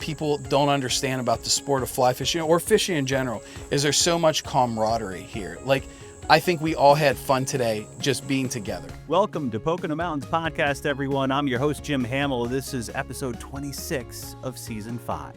people don't understand about the sport of fly fishing or fishing in general is there's so much camaraderie here. Like, I think we all had fun today just being together. Welcome to Pocono Mountains Podcast, everyone. I'm your host, Jim Hamill. This is episode 26 of season 5.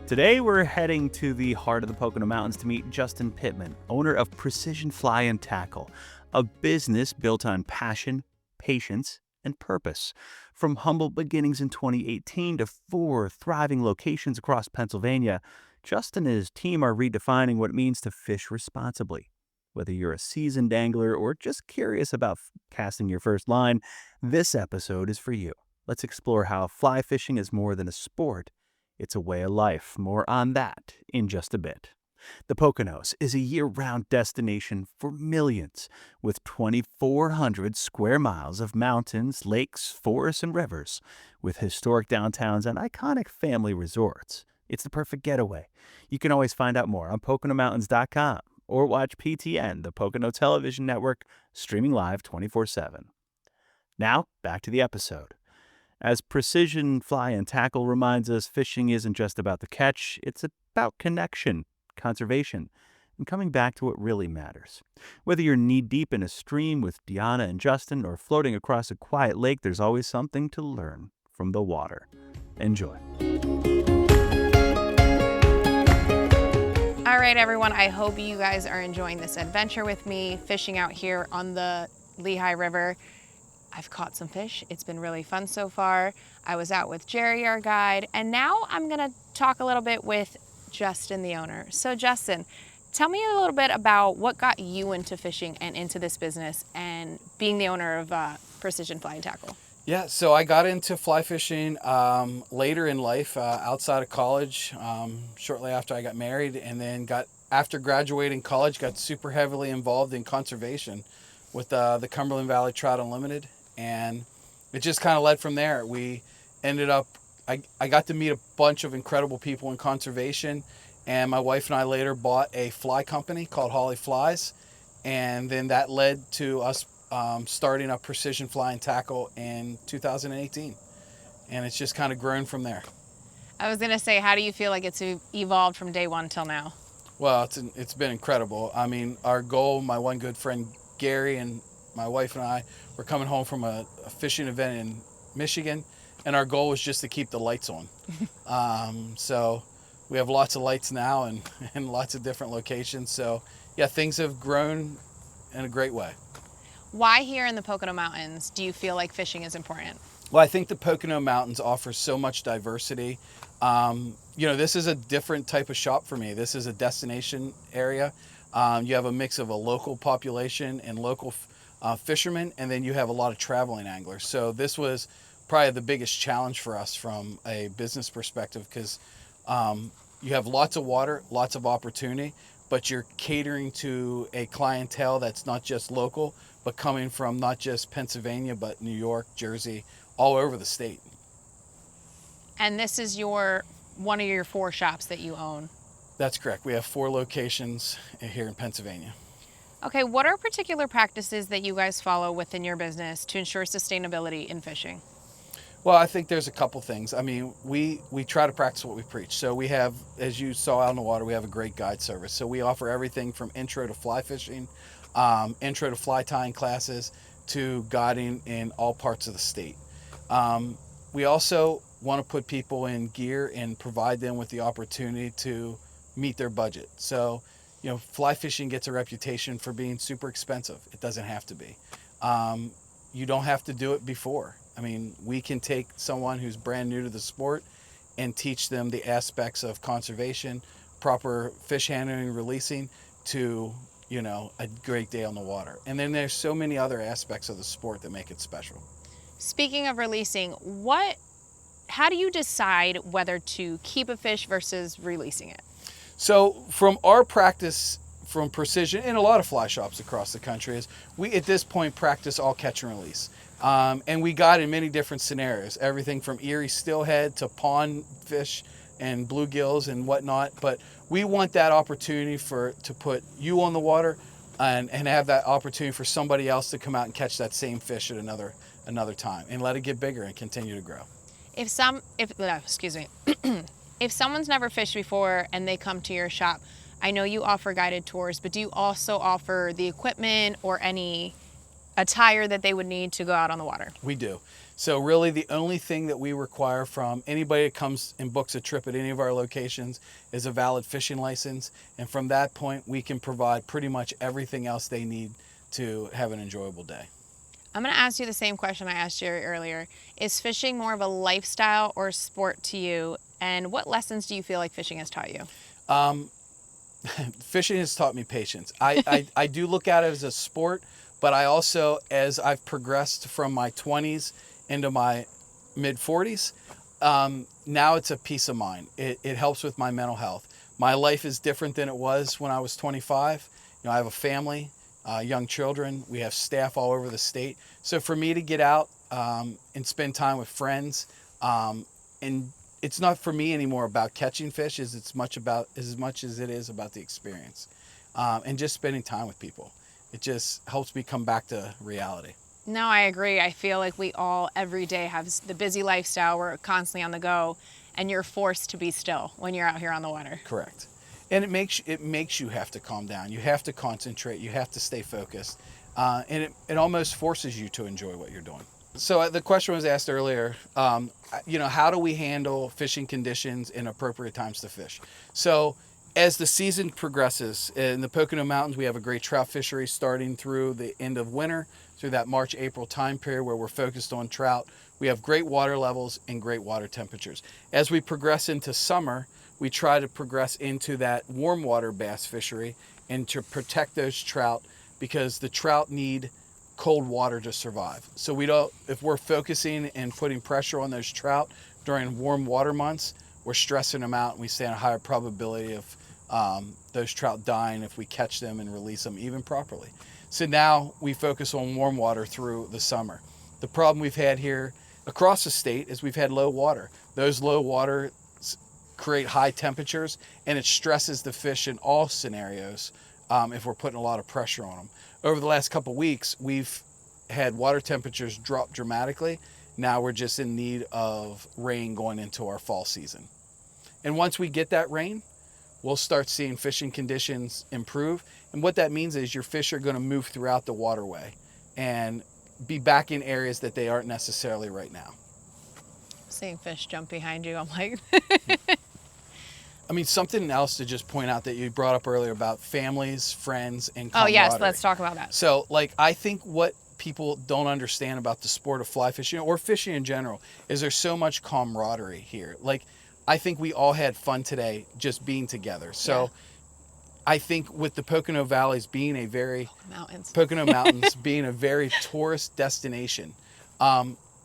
Today, we're heading to the heart of the Pocono Mountains to meet Justin Pittman, owner of Precision Fly and Tackle, a business built on passion, patience, and purpose. From humble beginnings in 2018 to 4 thriving locations across Pennsylvania, Justin and his team are redefining what it means to fish responsibly. Whether you're a seasoned angler or just curious about casting your first line, this episode is for you. Let's explore how fly fishing is more than a sport. It's a way of life. More on that in just a bit. The Poconos is a year-round destination for millions, with 2,400 square miles of mountains, lakes, forests, and rivers, with historic downtowns and iconic family resorts. It's the perfect getaway. You can always find out more on PoconoMountains.com or watch PTN, the Pocono Television Network, streaming live 24/7. Now, back to the episode. As Precision Fly and Tackle reminds us, fishing isn't just about the catch, it's about connection, conservation, and coming back to what really matters. Whether you're knee-deep in a stream with Deanna and Justin or floating across a quiet lake, there's always something to learn from the water. Enjoy. All right, everyone, I hope you guys are enjoying this adventure with me, fishing out here on the Lehigh River. I've caught some fish. It's been really fun so far. I was out with Jerry, our guide, and now I'm gonna talk a little bit with Justin, the owner. So Justin, tell me a little bit about what got you into fishing and into this business and being the owner of Precision Fly and Tackle. Yeah, so I got into fly fishing later in life, outside of college, shortly after I got married, and then after graduating college, got super heavily involved in conservation with the Cumberland Valley Trout Unlimited, and it just kind of led from there. We ended up, I got to meet a bunch of incredible people in conservation, and my wife and I later bought a fly company called Holly Flies, and then that led to us starting up Precision Fly and Tackle in 2018, and it's just kind of grown from there. I was gonna say, how do you feel like it's evolved from day one till now? Well, it's been incredible. I mean, our goal, my one good friend Gary and my wife and I were coming home from a fishing event in Michigan, and our goal was just to keep the lights on. So we have lots of lights now and lots of different locations. So yeah, things have grown in a great way. Why here in the Pocono Mountains do you feel like fishing is important? Well, I think the Pocono Mountains offer so much diversity. This is a different type of shop for me. This is a destination area. You have a mix of a local population and local fishermen, and then you have a lot of traveling anglers. So this was probably the biggest challenge for us from a business perspective, because you have lots of water, lots of opportunity, but you're catering to a clientele that's not just local, but coming from not just Pennsylvania, but New York, Jersey, all over the state. And this is one of your 4 shops that you own? That's correct. We have 4 locations here in Pennsylvania. Okay, what are particular practices that you guys follow within your business to ensure sustainability in fishing? Well, I think there's a couple things. I mean, we try to practice what we preach. So we have, as you saw out in the water, we have a great guide service. So we offer everything from intro to fly fishing, intro to fly tying classes, to guiding in all parts of the state. We also want to put people in gear and provide them with the opportunity to meet their budget. So, fly fishing gets a reputation for being super expensive. It doesn't have to be. You don't have to do it before. I mean, we can take someone who's brand new to the sport and teach them the aspects of conservation, proper fish handling and releasing, to, a great day on the water. And then there's so many other aspects of the sport that make it special. Speaking of releasing, how do you decide whether to keep a fish versus releasing it? So from our practice, from Precision, in a lot of fly shops across the country, is we at this point practice all catch and release. And we got in many different scenarios, everything from Erie steelhead to pond fish and bluegills and whatnot. But we want that opportunity to put you on the water and have that opportunity for somebody else to come out and catch that same fish at another time and let it get bigger and continue to grow. If someone's never fished before and they come to your shop, I know you offer guided tours, but do you also offer the equipment or any attire that they would need to go out on the water? We do. So really the only thing that we require from anybody that comes and books a trip at any of our locations is a valid fishing license. And from that point, we can provide pretty much everything else they need to have an enjoyable day. I'm going to ask you the same question I asked Jerry earlier. Is fishing more of a lifestyle or sport to you? And what lessons do you feel like fishing has taught you? Fishing has taught me patience. I do look at it as a sport, but I also, as I've progressed from my 20s into my mid 40s, now it's a peace of mind. It helps with my mental health. My life is different than it was when I was 25. You know, I have a family, young children. We have staff all over the state. So for me to get out and spend time with friends, and it's not for me anymore about catching fish as much as it is about the experience, and just spending time with people. It just helps me come back to reality. No, I agree. I feel like we all every day have the busy lifestyle. We're constantly on the go, and you're forced to be still when you're out here on the water. Correct. And it makes you have to calm down. You have to concentrate. You have to stay focused, and it almost forces you to enjoy what you're doing. So the question was asked earlier, how do we handle fishing conditions and appropriate times to fish? So as the season progresses in the Pocono Mountains, we have a great trout fishery starting through the end of winter, through that March, April time period where we're focused on trout. We have great water levels and great water temperatures. As we progress into summer, we try to progress into that warm water bass fishery and to protect those trout, because the trout need cold water to survive. So if we're focusing and putting pressure on those trout during warm water months, we're stressing them out, and we stand a higher probability of those trout dying if we catch them and release them even properly. So now we focus on warm water through the summer. The problem we've had here across the state is we've had low water. Those low water create high temperatures, and it stresses the fish in all scenarios if we're putting a lot of pressure on them. Over the last couple of weeks, we've had water temperatures drop dramatically. Now we're just in need of rain going into our fall season. And once we get that rain, we'll start seeing fishing conditions improve. And what that means is your fish are going to move throughout the waterway and be back in areas that they aren't necessarily right now. Seeing fish jump behind you, I'm like... I mean, something else to just point out that you brought up earlier about families, friends, and camaraderie. Oh, yes, let's talk about that. So, I think what people don't understand about the sport of fly fishing or fishing in general is there's so much camaraderie here. I think we all had fun today just being together. So, yeah. I think with the Pocono Valleys being Pocono Mountains being a very tourist destination,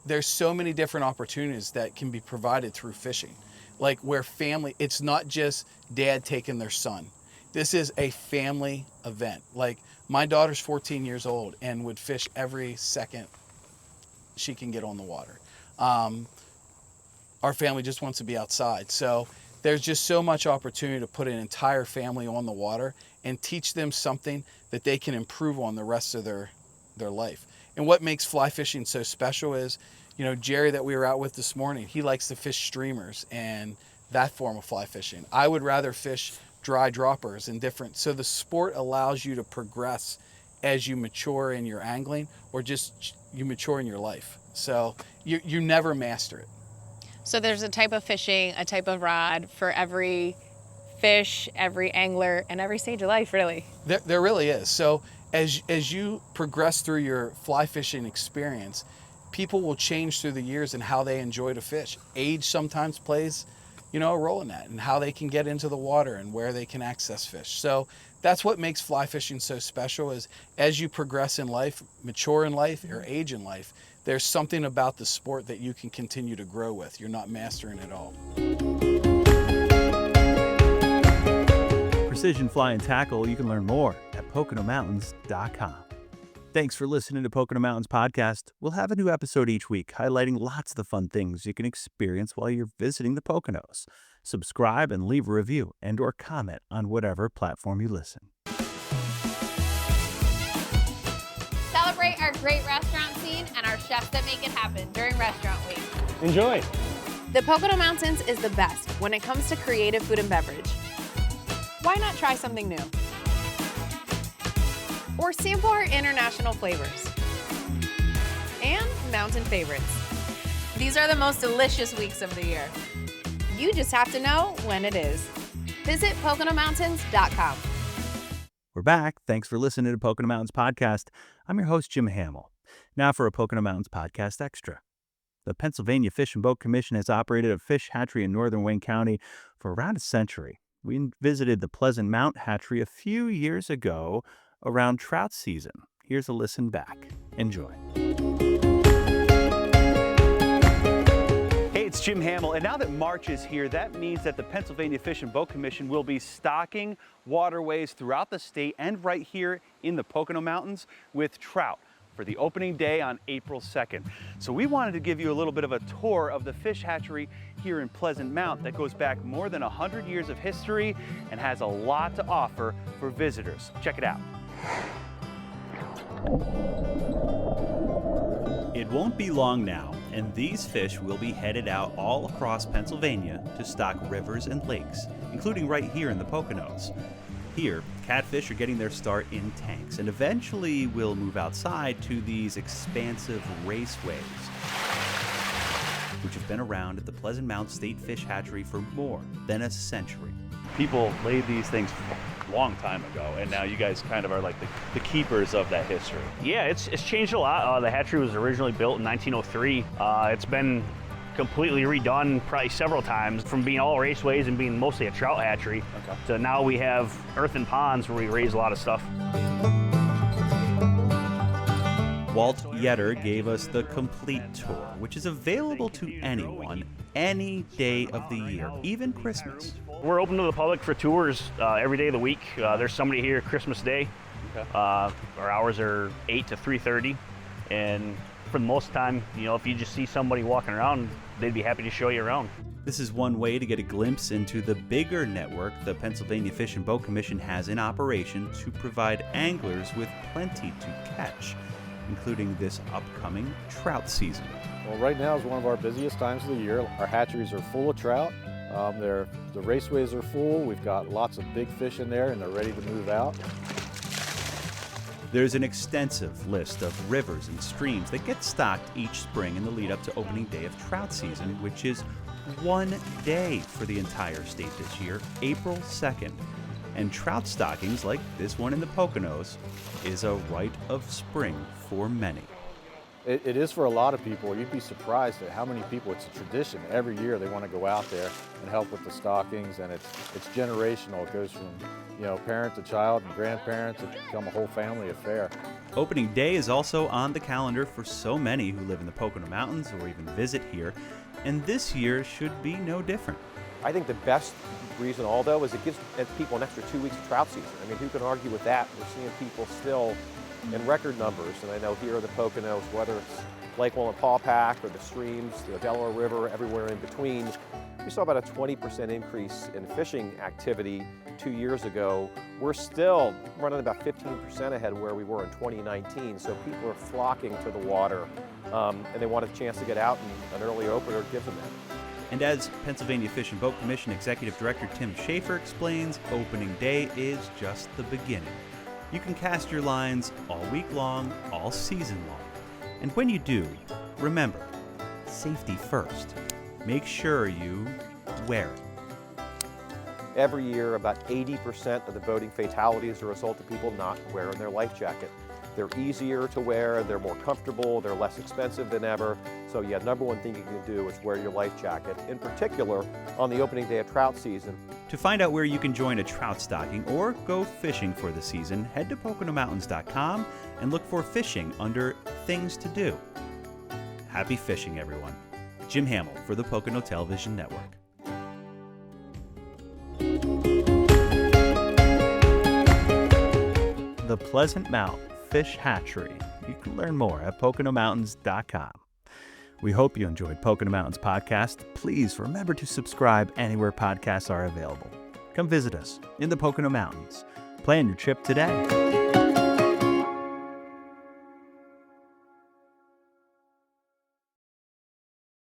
there's so many different opportunities that can be provided through fishing. Where family, it's not just dad taking their son. This is a family event. My daughter's 14 years old and would fish every second she can get on the water. Our family just wants to be outside. So there's just so much opportunity to put an entire family on the water and teach them something that they can improve on the rest of their life. And what makes fly fishing so special is, Jerry that we were out with this morning, he likes to fish streamers and that form of fly fishing. I would rather fish dry droppers and different. So the sport allows you to progress as you mature in your angling, or just you mature in your life. So you never master it. So there's a type of fishing, a type of rod for every fish, every angler, and every stage of life, really. There really is. So as you progress through your fly fishing experience, people will change through the years in how they enjoy to fish. Age sometimes plays, a role in that, and how they can get into the water and where they can access fish. So that's what makes fly fishing so special, is as you progress in life, mature in life, or age in life, there's something about the sport that you can continue to grow with. You're not mastering it all. Precision Fly and Tackle, you can learn more at PoconoMountains.com. Thanks for listening to Pocono Mountains Podcast. We'll have a new episode each week highlighting lots of the fun things you can experience while you're visiting the Poconos. Subscribe and leave a review and/or comment on whatever platform you listen. Celebrate our great restaurant scene and our chefs that make it happen during Restaurant Week. Enjoy. The Pocono Mountains is the best when it comes to creative food and beverage. Why not try something new? Or sample our international flavors and mountain favorites. These are the most delicious weeks of the year. You just have to know when it is. Visit PoconoMountains.com. We're back. Thanks for listening to Pocono Mountains Podcast. I'm your host, Jim Hamill. Now for a Pocono Mountains Podcast Extra. The Pennsylvania Fish and Boat Commission has operated a fish hatchery in northern Wayne County for around a century. We visited the Pleasant Mount Hatchery a few years ago around trout season. Here's a listen back. Enjoy. Hey, it's Jim Hamill, and now that March is here, that means that the Pennsylvania Fish and Boat Commission will be stocking waterways throughout the state and right here in the Pocono Mountains with trout for the opening day on April 2nd. So we wanted to give you a little bit of a tour of the fish hatchery here in Pleasant Mount that goes back more than 100 years of history and has a lot to offer for visitors. Check it out. It won't be long now, and these fish will be headed out all across Pennsylvania to stock rivers and lakes, including right here in the Poconos. Here, catfish are getting their start in tanks and eventually will move outside to these expansive raceways, which have been around at the Pleasant Mount State Fish Hatchery for more than a century. People laid these things a long time ago, and now you guys kind of are like the keepers of that history. Yeah, it's changed a lot. The hatchery was originally built in 1903. It's been completely redone probably several times, from being all raceways and being mostly a trout hatchery. Okay. So now we have earthen ponds where we raise a lot of stuff. Walt Yetter gave us the complete tour, which is available to anyone, any day of the year, even Christmas. We're open to the public for tours every day of the week. There's somebody here Christmas Day. Okay. Our hours are 8 to 3:30, and for the most time, if you just see somebody walking around, they'd be happy to show you around. This is one way to get a glimpse into the bigger network the Pennsylvania Fish and Boat Commission has in operation to provide anglers with plenty to catch, including this upcoming trout season. Well, right now is one of our busiest times of the year. Our hatcheries are full of trout. The raceways are full. We've got lots of big fish in there, and they're ready to move out. There's an extensive list of rivers and streams that get stocked each spring in the lead up to opening day of trout season, which is one day for the entire state this year, April 2nd. And trout stockings, like this one in the Poconos, is a rite of spring for many. It is for a lot of people. You'd be surprised at how many people. It's a tradition. Every year they want to go out there and help with the stockings, and it's generational. It goes from parent to child and grandparents. It's become a whole family affair. Opening day is also on the calendar for so many who live in the Pocono Mountains or even visit here, and this year should be no different. I think the best reason, although, is it gives people an extra 2 weeks of trout season. I mean, who can argue with that? We're seeing people still in record numbers, and I know here in the Poconos, whether it's Lake Wallenpaupack or the streams, the Delaware River, everywhere in between, we saw about a 20% increase in fishing activity 2 years ago. We're still running about 15% ahead of where we were in 2019, so people are flocking to the water, and they want a chance to get out, and an early opener gives them that. And as Pennsylvania Fish and Boat Commission Executive Director Tim Schaefer explains, opening day is just the beginning. You can cast your lines all week long, all season long. And when you do, remember, safety first. Make sure you wear it. Every year, about 80% of the boating fatalities are a result of people not wearing their life jacket. They're easier to wear, they're more comfortable, they're less expensive than ever. So yeah, number one thing you can do is wear your life jacket, in particular on the opening day of trout season. To find out where you can join a trout stocking or go fishing for the season, head to PoconoMountains.com and look for fishing under Things to Do. Happy fishing, everyone. Jim Hamill for the Pocono Television Network. The Pleasant Mount Fish Hatchery. You can learn more at PoconoMountains.com. We hope you enjoyed Pocono Mountains Podcast. Please remember to subscribe anywhere podcasts are available. Come visit us in the Pocono Mountains. Plan your trip today.